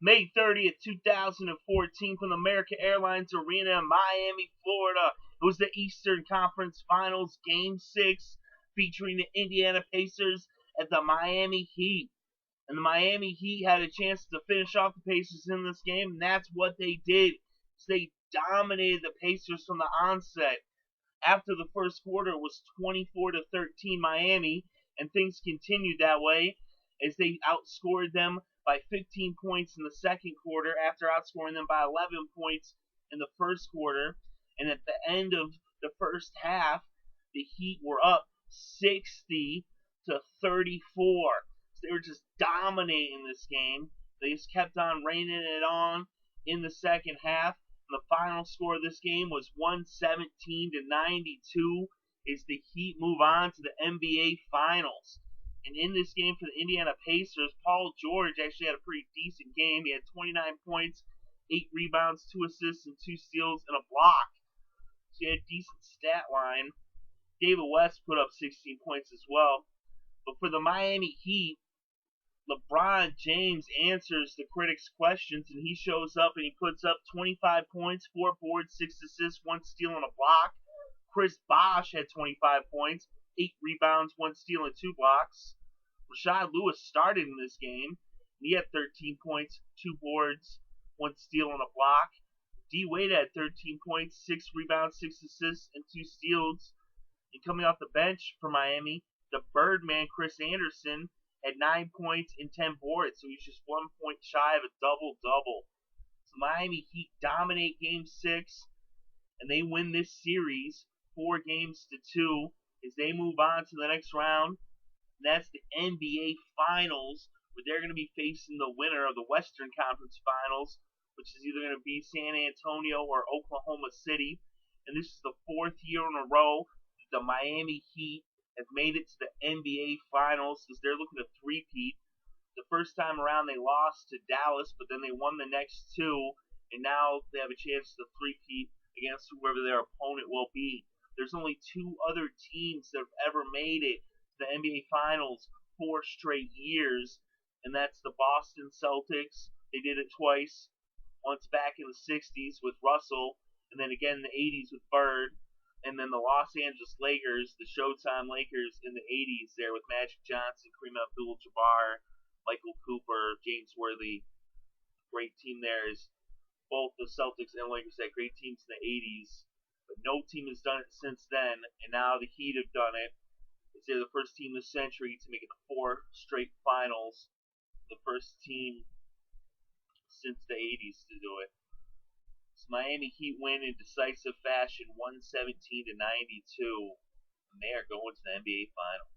May 30th, 2014, from the AmericanAirlines Arena in Miami, Florida. It was the Eastern Conference Finals Game 6 featuring the Indiana Pacers at the Miami Heat. And the Miami Heat had a chance to finish off the Pacers in this game, and that's what they did. They dominated the Pacers from the onset. After the first quarter, it was 24-13 Miami, and things continued that way as they outscored them by 15 points in the second quarter after outscoring them by 11 points in the first quarter. And at the end of the first half, the Heat were up 60-34. So they were just dominating this game. They just kept on raining it on in the second half. And the final score of this game was 117-92 as the Heat move on to the NBA Finals. And in this game for the Indiana Pacers, Paul George actually had a pretty decent game. He had 29 points, 8 rebounds, 2 assists, and 2 steals, and a block. So he had a decent stat line. David West put up 16 points as well. But for the Miami Heat, LeBron James answers the critics' questions, and he shows up and he puts up 25 points, 4 boards, 6 assists, 1 steal, and a block. Chris Bosh had 25 points, 8 rebounds, 1 steal, and 2 blocks. Rashard Lewis started in this game. He had 13 points, 2 boards, 1 steal, and a block. Dwyane Wade had 13 points, 6 rebounds, 6 assists, and 2 steals. And coming off the bench for Miami, the Birdman, Chris Andersen, had 9 points and 10 boards, so he's just 1 point shy of a double-double. So Miami Heat dominate Game 6, and they win this series 4-2 as they move on to the next round. And that's the NBA Finals, where they're going to be facing the winner of the Western Conference Finals, which is either going to be San Antonio or Oklahoma City. And this is the 4th year in a row that the Miami Heat have made it to the NBA Finals as they're looking to three-peat. The first time around they lost to Dallas, but then they won the next 2, and now they have a chance to three-peat against whoever their opponent will be. There's only 2 other teams that have ever made it to the NBA Finals 4 straight years, and that's the Boston Celtics. They did it twice, once back in the 60s with Russell, and then again in the 80s with Bird. And then the Los Angeles Lakers, the Showtime Lakers in the 80s there with Magic Johnson, Kareem Abdul-Jabbar, Michael Cooper, James Worthy. Great team there. Is both the Celtics and Lakers had great teams in the 80s. But no team has done it since then, and now the Heat have done it. They're the first team this century to make it to 4 straight finals. The first team since the 80s to do it. Miami Heat win in decisive fashion, 117-92, and they are going to the NBA Finals.